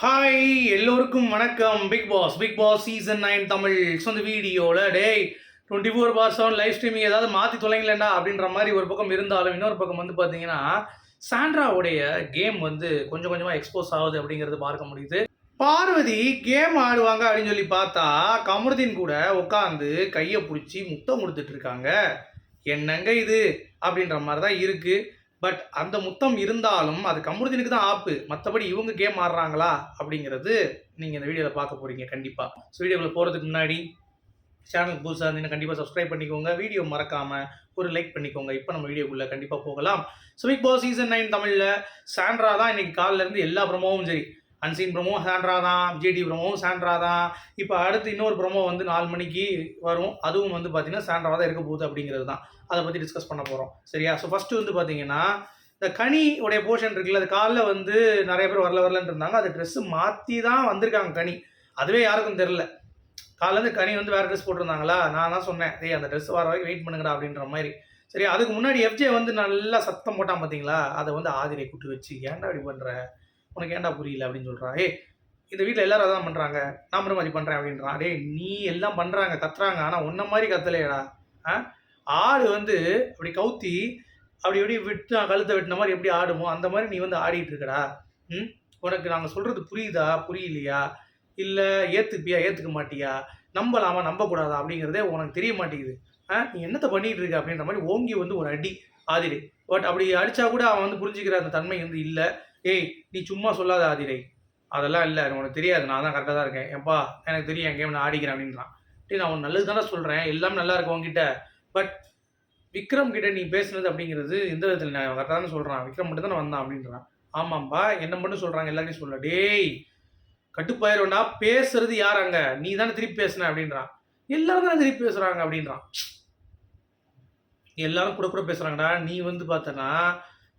Hi எல்லோருக்கும் வணக்கம். Bigg Boss season 9 Tamil. So இந்த வீடியோவில் 24/7 லைவ் ஸ்ட்ரீமிங் ஏதாவது மாற்றி தொலைங்களேண்டா அப்படின்ற மாதிரி ஒரு பக்கம் இருந்தாலும், இன்னொரு பக்கம் வந்து பார்த்தீங்கன்னா சாண்ட்ராவுடைய கேம் வந்து கொஞ்சம் கொஞ்சமாக எக்ஸ்போஸ் ஆகுது அப்படிங்கிறது பார்க்க முடியுது. பார்வதி கேம் ஆடுவாங்க அப்படின்னு சொல்லி பார்த்தா கமருதீன் கூட உட்காந்து கையை பிடிச்சி முத்தம் கொடுத்துட்டு இருக்காங்க. என்னங்க இது அப்படின்ற மாதிரி தான் இருக்குது. பட் அந்த முத்தம் இருந்தாலும் அது கமருதீனுக்கு தான் ஆப்பு. மற்றபடி இவங்க கேம் ஆடுறாங்களா அப்படிங்கிறது நீங்கள் இந்த வீடியோவில் பார்க்க போகிறீங்க கண்டிப்பாக. ஸோ வீடியோவில் போகிறதுக்கு முன்னாடி சேனலுக்கு புதுசாக இருந்தீங்கன்னா கண்டிப்பாக சப்ஸ்கிரைப் பண்ணிக்கோங்க. வீடியோ மறக்காமல் ஒரு லைக் பண்ணிக்கோங்க. இப்போ நம்ம வீடியோக்குள்ளே கண்டிப்பாக போகலாம். ஸோ பிக் பாஸ் சீசன் 9 தமிழில் சாண்ட்ரா தான் இன்றைக்கி காலிலேருந்து எல்லா ப்ரமோவும் சரி, அன்சீன் ப்ரமோ சாண்ட்ரா தான், ஜேடி ப்ரமோவும் சாண்ட்ரா தான். இப்போ அடுத்து இன்னொரு ப்ரமோ வந்து 4 மணிக்கு வரும். அதுவும் வந்து பார்த்தீங்கன்னா சாண்ட்ரா தான் இருக்க போகுது அப்படிங்கிறது தான். அதை பற்றி டிஸ்கஸ் பண்ண போகிறோம் சரியா. ஸோ ஃபஸ்ட்டு வந்து பார்த்தீங்கன்னா இந்த கனி உடைய போர்ஷன் இருக்குல்ல, அது காலைல வந்து நிறைய பேர் வரலன்னு இருந்தாங்க. அது ட்ரெஸ்ஸு மாற்றி தான் வந்திருக்காங்க கனி. அதுவே யாருக்கும் தெரில. காலையிலேருந்து கனி வந்து வேறு ட்ரெஸ் போட்டிருந்தாங்களா, நான் தான் சொன்னேன் அந்த ட்ரெஸ் வர வரைக்கும் வெயிட் பண்ணுங்கடா அப்படின்ற மாதிரி. சரி, அதுக்கு முன்னாடி எஃப்ஜே வந்து நல்லா சத்தம் போட்டான் பார்த்தீங்களா, அதை வந்து ஆதிரை கூட்டு வச்சு ஏன்டா இப்படி பண்ணுற, உனக்கு ஏன்டா புரியல அப்படின்னு சொல்கிறான். இந்த வீட்டில் எல்லாரும் அதான் பண்ணுறாங்க, நான் மட்டும் மாதிரி பண்ணுறேன் அப்படின்றான். நீ எல்லாம் பண்ணுறாங்க கத்துறாங்க, ஆனால் உன்ன மாதிரி கத்தலையடா. ஆடு வந்து அப்படி கவுத்தி அப்படி எப்படி விட்டு கழுத்தை வெட்டின மாதிரி எப்படி ஆடுமோ அந்த மாதிரி நீ வந்து ஆடிட்டு இருக்கடா. உனக்கு நாங்கள் சொல்கிறது புரியுதா புரியலையா, இல்லை ஏற்றுப்பியா ஏற்றுக்க மாட்டியா, நம்பலாமா நம்பக்கூடாதா அப்படிங்கிறதே உனக்கு தெரிய மாட்டேங்குது. நீ என்னத்தை பண்ணிகிட்டு இருக்க அப்படின்ற மாதிரி ஓங்கி வந்து ஒரு அடி ஆதிரை. பட் அப்படி அடித்தா கூட அவன் வந்து புரிஞ்சுக்கிற அந்த தன்மை வந்து இல்லை. நீ சும்மா சொல்லாத ஆதிரை, அதெல்லாம் இல்லை, உனக்கு தெரியாது, நான் தான் கரெக்டாக தான் இருக்கேன், எப்பா எனக்கு தெரியும் என் கேம் நான் ஆடிக்கிறேன் அப்படின்றான். நான் உன் நல்லது தானே சொல்கிறேன், எல்லாம் நல்லா இருக்கும் உங்ககிட்ட. பட் விக்ரம் கிட்ட நீ பேசுனது அப்படிங்கிறது எந்த விதத்தில் நான் கரெக்டாக தானே சொல்கிறான், விக்ரம் மட்டும் தானே வந்தான் அப்படின்றான். ஆமாம்பா, என்ன மட்டும் சொல்கிறாங்க எல்லாரையும் சொல்ல. கட்டுப்பாயிரும்டா, பேசுறது யார் அங்கே, நீ தானே திருப்பி பேசுன அப்படின்றான். எல்லாரும் தானே திருப்பி பேசுகிறாங்க அப்படின்றான். எல்லாரும் கூட கூட பேசுகிறாங்கடா, நீ வந்து பார்த்தனா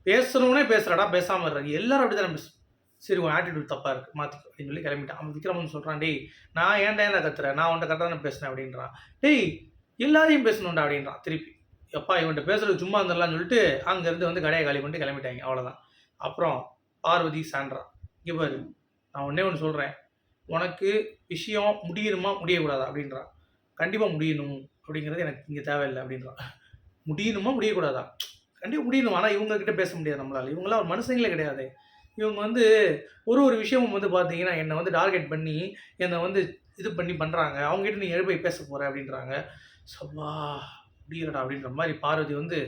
பேசுகிறவனே பேசுகிறாடா, பேசாமல் இருறாங்க, எல்லாரும் அப்படி தானே பேசு. சரி, உன் ஆட்டிடியூட் தப்பாக இருக்குது, மாற்றிக்கோ அப்படின்னு சொல்லி கிளம்பிட்டான். அவன் விக்ரமன் சொல்கிறான், நான் ஏன்டா கத்துறேன், நான் உன்ட்ட கரெக்டாக தானே பேசுனேன் அப்படின்றான். எல்லாரையும் பேசணும்டா அப்படின்றான் திருப்பி. எப்பா இவன்கிட்ட பேசுறது சும்மா இருந்துடலாம்னு சொல்லிட்டு அங்கேருந்து வந்து கடையை காலி பண்ணிட்டு கிளம்பிட்டாங்க, அவ்வளோதான். அப்புறம் பார்வதி சாண்ட்ரா, இங்கே பாரு, நான் ஒன்றே ஒன்று சொல்கிறேன், உனக்கு விஷயம் முடியணுமா முடியக்கூடாதா அப்படின்றான். கண்டிப்பாக முடியணும் அப்படிங்கிறது எனக்கு இங்கே தேவையில்லை அப்படின்றான். முடியணுமா முடியக்கூடாதா, கண்டிப்பாக முடியணும். ஆனால் இவங்ககிட்ட பேச முடியாது நம்மளால், இவங்களாம் ஒரு மனுஷங்களே கிடையாது. இவங்க வந்து ஒரு விஷயமும் வந்து பார்த்தீங்கன்னா என்னை வந்து டார்கெட் பண்ணி என்னை வந்து இது பண்ணி பண்ணுறாங்க. அவங்ககிட்ட நீ எழுப்பி பேச போகிற அப்படின்றாங்க. சப்பா முடியலடா அப்படின்ற மாதிரி பார்வதி வந்து,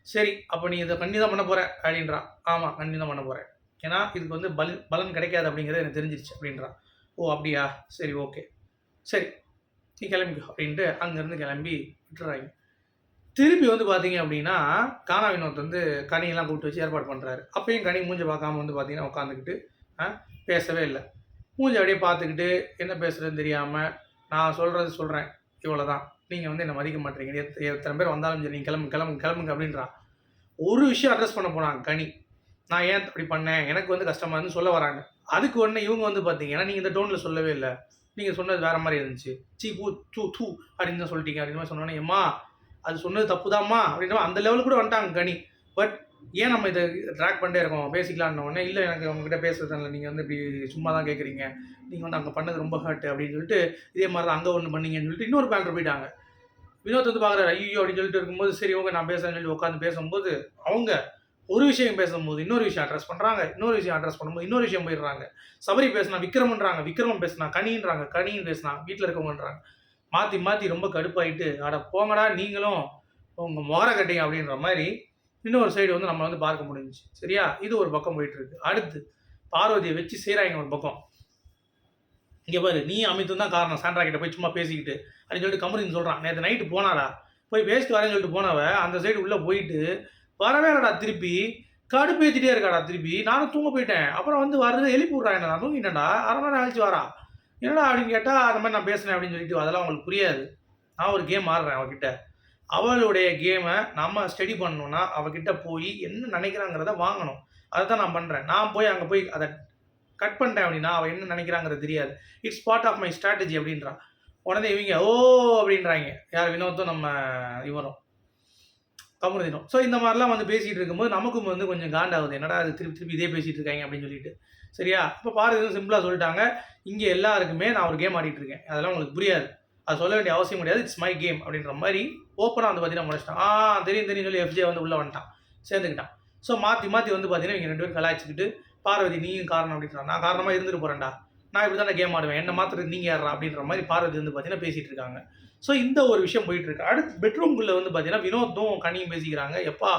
சரி அப்போ நீ இதை கண்ணி தான் பண்ண போகிற அப்படின்றான். ஆமாம், கண்ணி தான் பண்ண போகிறேன், ஏன்னா இதுக்கு வந்து பலன் கிடைக்காது அப்படிங்கிறது எனக்கு தெரிஞ்சிருச்சு அப்படின்றான். ஓ அப்படியா, சரி ஓகே, சரி நீ கிளம்பிக்கோ அப்படின்ட்டு அங்கேருந்து கிளம்பி விட்டுறாங்க. திருப்பி வந்து பார்த்தீங்க அப்படின்னா கானா வினோத் வந்து கனியெல்லாம் கூப்பிட்டு வச்சு ஏற்பாடு பண்ணுறாரு. அப்பயும் கனி மூஞ்சை பார்க்காம வந்து பார்த்தீங்கன்னா உட்காந்துக்கிட்டு பேசவே இல்லை. மூஞ்சை அப்படியே பார்த்துக்கிட்டு என்ன பேசுகிறதுன்னு தெரியாமல், நான் சொல்கிறேன் இவ்வளோ தான், நீங்கள் வந்து என்னை மதிக்க மாட்டேறீங்க, எத்தனை பேர் வந்தாலும் சரி நீங்கள் கிளம்புங்க அப்படின்றான். ஒரு விஷயம் அட்ரஸ் பண்ண போனாங்க கனி, நான் ஏன் அப்படி பண்ணேன், எனக்கு வந்து கஷ்டமாக இருந்து சொல்ல வராங்க. அதுக்கு உடனே இவங்க வந்து பார்த்தீங்கன்னா நீங்கள் இந்த டோனில் சொல்லவே இல்லை, நீங்கள் சொன்னது வேறு மாதிரி இருந்துச்சு, பூ தூ அப்படின்னு தான் சொல்லிட்டீங்க அப்படின்னு மாதிரி சொன்னோன்னே, ஏம்மா அது சொன்னது தப்புதாம்மா அப்படின்ற அந்த லெவலுக்கு கூட வந்துட்டாங்க கனி. பட் ஏன் நம்ம இதை ட்ராக் பண்ணிட்டே இருக்கோம், பேசிக்கலான்னு உடனே, இல்லை எனக்கு அவங்ககிட்ட பேசுறது இல்லை, நீங்கள் வந்து இப்படி சும்மா தான் கேட்குறீங்க, நீங்கள் வந்து அங்கே பண்ணது ரொம்ப ஹர்ட் அப்படின்னு சொல்லிட்டு இதே மாதிரி தான் அங்கே ஒன்று பண்ணீங்கன்னு சொல்லிட்டு இன்னொரு பேண்டர் போயிட்டாங்க. வினோத் வந்து பார்க்குறாரு, ஐயோ அப்படின்னு சொல்லிட்டு இருக்கும்போது, சரி ஓகே நான் பேசுறேன்னு சொல்லி உட்காந்து பேசும்போது அவங்க ஒரு விஷயம் பேசும்போது இன்னொரு விஷயம் அட்ரஸ் பண்ணுறாங்க, இன்னொரு விஷயம் அட்ரஸ் பண்ணும்போது இன்னொரு விஷயம் போயிடுறாங்க. சபரி பேசினா விக்ரமன்றாங்க, விக்ரமன் பேசினா கனின்றாங்க, கனின்னு பேசினா வீட்டில் இருக்கவங்கன்றாங்க. மாற்றி ரொம்ப கடுப்பாயிட்டு, அட போங்கடா நீங்களும் உங்கள் முகர கட்டிங்க அப்படின்ற மாதிரி இன்னொரு சைடு வந்து நம்ம வந்து பார்க்க முடிஞ்சிச்சு சரியா. இது ஒரு பக்கம் போயிட்டுருக்கு. அடுத்து பார்வதியை வச்சு செய்கிறாங்க ஒரு பக்கம். இங்கே பாரு, நீ அமித்தும் தான் காரணம், சாண்ட்ரா கிட்ட போய் சும்மா பேசிக்கிட்டு அப்படின்னு சொல்லிட்டு கமரின்னு சொல்கிறான். நேற்று நைட்டு போனாடா, போய் பேசிட்டு வரேன்னு சொல்லிட்டு போனவ அந்த சைடு உள்ளே போயிட்டு வரவே இல்லடா, திருப்பி கடுப்பேற்றிட்டே இருக்காடா. திருப்பி நானும் தூங்க போயிட்டேன், அப்புறம் வந்து வரது எழுப்பி விட்றா, என்ன நான் தூங்கிட்டேன்டா, அரை மணி நேரம் கழிச்சு வரா, என்னடா அப்படின்னு கேட்டால் அந்த மாதிரி நான் பேசுனேன் அப்படின்னு சொல்லிட்டு, அதெல்லாம் அவங்களுக்கு புரியாது. நான் ஒரு கேம் ஆடுறேன் அவகிட்ட, அவளுடைய கேமை நம்ம ஸ்டடி பண்ணணும்னா அவகிட்ட போய் என்ன நினைக்கிறாங்கிறத வாங்கணும். அதை தான் நான் பண்ணுறேன். நான் போய் அங்கே போய் அதை கட் பண்ணிட்டேன் அப்படின்னா அவள் என்ன நினைக்கிறாங்கிறது தெரியாது. It's part of my strategy அப்படின்றான். உடனே இவங்க ஓ அப்படின்றாங்க, யார் வினோத்தும் நம்ம இவரும். கமருதீனும். ஸோ இந்த மாதிரிலாம் வந்து பேசிகிட்டு இருக்கும்போது நமக்கும் வந்து கொஞ்சம் காண்டாகுது. என்னடா அது திருப்பி திருப்பி இதே பேசிகிட்டு இருக்காங்க அப்படின்னு சொல்லிட்டு. சரியா? இப்போ பாரதி சிம்பிளாக சொல்லிட்டாங்க. இங்கே எல்லாருக்குமே நான் ஒரு கேம் ஆடிட்டு இருக்கேன். அதெல்லாம் உங்களுக்கு புரியாது. அது சொல்ல வேண்டிய அவசியம் கிடையாது. இட்ஸ் மை கேம் அப்படின்ற மாதிரி ஓப்பனாக வந்து பார்த்தீங்கன்னா முடிச்சிட்டான். தெரியும் சொல்லி எஃப்ஜே வந்து உள்ளே வந்துட்டான். சேர்ந்துக்கிட்டான். ஸோ மாற்றி மாற்றி வந்து பார்த்தீங்கன்னா இவங்க 2 பேரும் கலாய்ச்சிக்கிட்டு பார்வதி நீயும் காரணம் அப்படின்றான். நான் காரணமாக இருந்துட்டு போகிறேன்டா. நான் இப்படி தானே கேம் ஆடுவேன். என்ன மாத்திரத்துக்கு நீங்கள் யாரா அப்படின்ற மாதிரி பார்வதி வந்து பார்த்தீங்கன்னா பேசிகிட்டு இருக்காங்க. ஸோ இந்த ஒரு விஷயம் போயிட்டு இருக்கு. அடுத்து பெட்ரூம்குள்ளே வந்து பார்த்தீங்கன்னா வினோத்தும் கனியும் பேசிக்கிறாங்க. எப்பா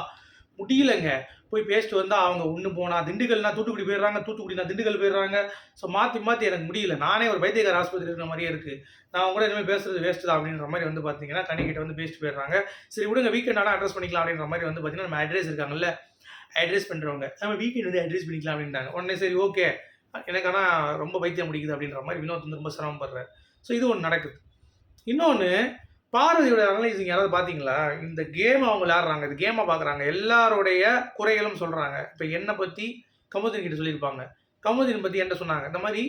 முடியலைங்க. போய் பேசிட்டு வந்தால் அவங்க ஒன்று போனா திண்டுக்கல்னா தூத்துக்குடி போயிடுறாங்க, தூத்துக்குடினா திண்டுக்கல் போயிடுறாங்க. ஸோ மாற்றி மாற்றி எனக்கு முடியல. நானே ஒரு பைத்தியக்கார ஆஸ்பத்திரி இருக்கிற மாதிரியே இருக்குது. நான் அவங்க கூட இனிமேல் பேசுறது வேஸ்ட்டு தான் அப்படின்ற மாதிரி வந்து பார்த்தீங்கன்னா கனிக்கிட்ட வந்து பேசிட்டு போயிடுறாங்க. சரி விடுங்க வீக்கெண்ட் ஆனால் அட்ரஸ் பண்ணிக்கலாம் அப்படின்ற மாதிரி வந்து பார்த்தீங்கன்னா நம்ம அட்ரஸ் இருக்காங்கல்ல அட்ரஸ் பண்ணுறவங்க நம்ம வீக்கெண்ட் வந்து அட்ரஸ் பண்ணிக்கலாம் அப்படின்ட்டாங்க. உடனே சரி ஓகே எனக்கு ஆனால் ரொம்ப பைத்தியம் முடிக்குது அப்படின்ற மாதிரி வினோத் வந்து ரொம்ப சிரமப்படுறாரு. ஸோ இது ஒன்று நடக்குது. இன்னொன்று பார்வதியோட அனலைசிங் யாராவது பார்த்தீங்களா? இந்த கேம் அவங்க விளையாடுறாங்க. இந்த கேமை பார்க்குறாங்க. எல்லாருடைய குறைகளும் சொல்கிறாங்க. இப்போ என்னை பற்றி கமுதின் கிட்ட சொல்லியிருப்பாங்க. கமுதின் பற்றி என்ன சொன்னாங்க? இந்த மாதிரி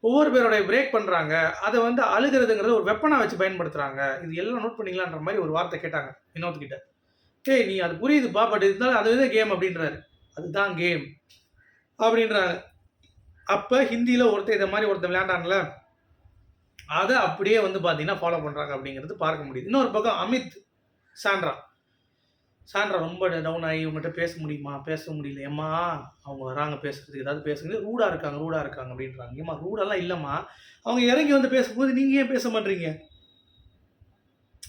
ஒவ்வொரு பேரோடைய பிரேக் பண்ணுறாங்க. அதை வந்து அழுகிறதுங்கிறத ஒரு வெப்பனாக வச்சு பயன்படுத்துகிறாங்க. இது எல்லாம் நோட் பண்ணிக்கலான்ற மாதிரி ஒரு வார்த்தை கேட்டாங்க வினோத் கிட்ட. ஏய் நீ அது புரியுதுப்பா, பட் இருந்தாலும் அதுதான் கேம் அப்படின்றாரு. அதுதான் கேம் அப்படின்றாங்க. அப்போ ஹிந்தியில் ஒருத்தன் விளையாண்டான்ல அதை அப்படியே வந்து பார்த்தீங்கன்னா ஃபாலோ பண்ணுறாங்க அப்படிங்கிறது பார்க்க முடியுது. இன்னொரு பக்கம் அமித் சாண்ட்ரா ரொம்ப டவுன் ஆகி இவங்ககிட்ட பேச முடியுமா? பேச முடியல. ஏம்மா அவங்க வராங்க பேசுறதுக்கு ஏதாவது பேசுங்க. ரூடாக இருக்காங்க அப்படின்றாங்க. ஏம்மா ரூடெல்லாம் இல்லைம்மா. அவங்க இறங்கி வந்து பேசும்போது நீங்கள் ஏன் பேச மாட்டீங்க?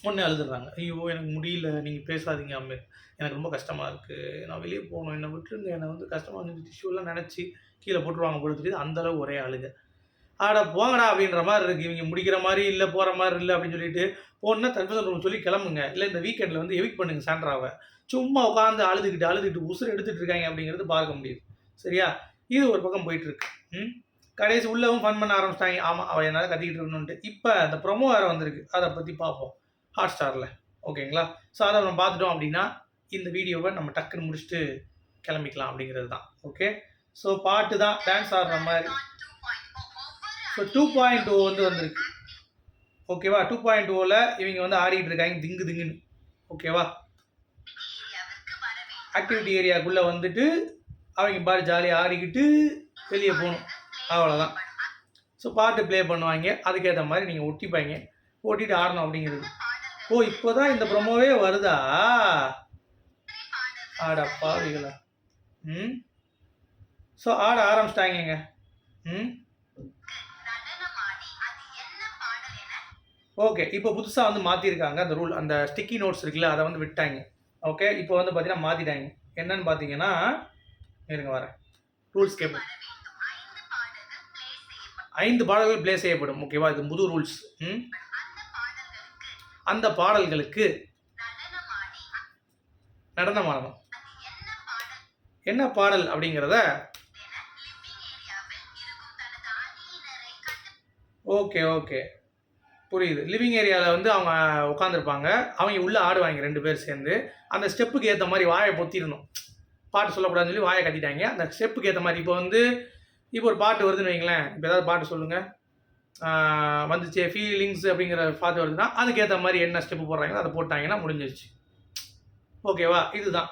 உடனே அழுதுறாங்க. ஐயோ எனக்கு முடியல, நீங்கள் பேசாதீங்க அமித், எனக்கு ரொம்ப கஷ்டமாக இருக்குது, நான் வெளியே போகணும், என்னை விட்டுருங்க, என்னை வந்து கஷ்டமாக இருந்துச்சு, டிஷ்யூலாம் நினச்சி கீழே போட்டுருவாங்க போல தெரியுது. அந்தளவு ஒரே அழுக. ஆடா போங்கடா அப்படின்ற மாதிரி இருக்குது. இவங்க முடிக்கிற மாதிரி இல்லை, போகிற மாதிரி இல்லை அப்படின்னு சொல்லிட்டு போனா கன்ஃபர்ஷன் ரூம் சொல்லி கிளம்புங்க. இல்லை இந்த வீக்கெண்டில் வந்து எவிக் பண்ணுங்க சாண்ட்ராவை. சும்மா உட்காந்து அழுதுகிட்டு உசுறு எடுத்துகிட்டு இருக்காங்க அப்படிங்கிறது பார்க்க முடியுது. சரியா? இது ஒரு பக்கம் போயிட்டுருக்கு. கடைசி உள்ளவும் ஃபன் பண்ண ஆரம்பிச்சிட்டாங்க. ஆமாம் அவள் என்னால் கத்திக்கிட்டு இருக்கணுன்ட்டு. இப்போ அந்த ப்ரொமோ வேறு வந்திருக்கு. அதை பற்றி பார்ப்போம் ஹாட் ஸ்டாரில். ஓகேங்களா? ஸோ அதை நம்ம பார்த்துட்டோம் அப்படின்னா இந்த வீடியோவை நம்ம டக்குன்னு முடிச்சுட்டு கிளம்பிக்கலாம் அப்படிங்கிறது தான். ஓகே, ஸோ பாட்டு தான் டான்ஸ் ஆடுற மாதிரி. ஸோ 2.0 வந்து வந்திருக்கு. ஓகேவா? 2.0ல் இவங்க வந்து ஆடிக்கிட்டு இருக்காங்க திங்குன்னு. ஓகேவா? ஆக்டிவிட்டி ஏரியாவுக்குள்ளே வந்துட்டு அவங்க பாரு ஜாலியாக ஆடிக்கிட்டு வெளியே போகணும், அவ்வளோதான். ஸோ பாட்டு ப்ளே பண்ணுவாங்க. அதுக்கேற்ற மாதிரி நீங்கள் ஓட்டிட்டு ஆடணும் அப்படிங்கிறது. ஓ இப்போ தான் இந்த ப்ரொமோவே வருதா? பாவிகளா. ஸோ ஆட ஆரம்பிச்சிட்டாங்க. ஓகே, இப்போ புதுசாக வந்து மாற்றிருக்காங்க அந்த ரூல். அந்த ஸ்டிக்கி நோட்ஸ் இருக்குல்ல, அதை வந்து விட்டாங்க. ஓகே, இப்போ வந்து பார்த்தீங்கன்னா மாற்றிட்டாங்க. என்னன்னு பார்த்தீங்கன்னா இருங்க வரேன். ரூல்ஸ் கேட்போம். 5 பாடல்கள் ப்ளே செய்யப்படும். ஓகேவா? இது புது ரூல்ஸ். அந்த பாடல்களுக்கு நடனமாடணும். என்ன பாடல் அப்படிங்கிறத ஓகே புரியுது. லிவிங் ஏரியாவில் வந்து அவங்க உட்காந்துருப்பாங்க. அவங்க உள்ளே ஆடுவாங்க 2 பேர் சேர்ந்து. அந்த ஸ்டெப்புக்கு ஏற்ற மாதிரி வாயை பொத்திடணும். பாட்டு சொல்லக்கூடாதுன்னு சொல்லி வாயை கட்டிட்டாங்க. அந்த ஸ்டெப்புக்கு ஏற்ற மாதிரி இப்போ ஒரு பாட்டு வருதுன்னு வைங்களேன். இப்போ ஏதாவது பாட்டு சொல்லுங்கள். வந்துச்சு ஃபீலிங்ஸ் அப்படிங்கிற பாட்டு வருதுன்னா அதுக்கேற்ற மாதிரி என்ன ஸ்டெப்பு போடுறாங்களோ அதை போட்டாங்கன்னா முடிஞ்சிருச்சு. ஓகேவா? இதுதான்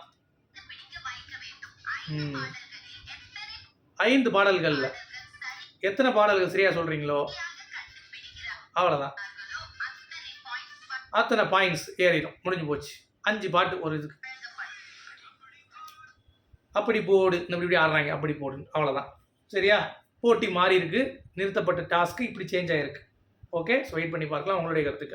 5 பாடல்களில் எத்தனை பாடல்கள் சரியாக சொல்கிறீங்களோ அவ்வளோதான். அத்தனை பாயிண்ட்ஸ் ஏறிடும், முடிஞ்சு போச்சு. 5 பாட்டு ஒரு இதுக்கு. அப்படி போடு, இப்படி ஆடுறாங்க, அப்படி போடு, அவ்வளோதான். சரியா? போட்டி மாறி இருக்கு. நிறுத்தப்பட்ட டாஸ்க்கு இப்படி சேஞ்ச் ஆகிருக்கு. ஓகே, ஸோ வெயிட் பண்ணி பார்க்கலாம் உங்களுடைய கருத்துக்கள்.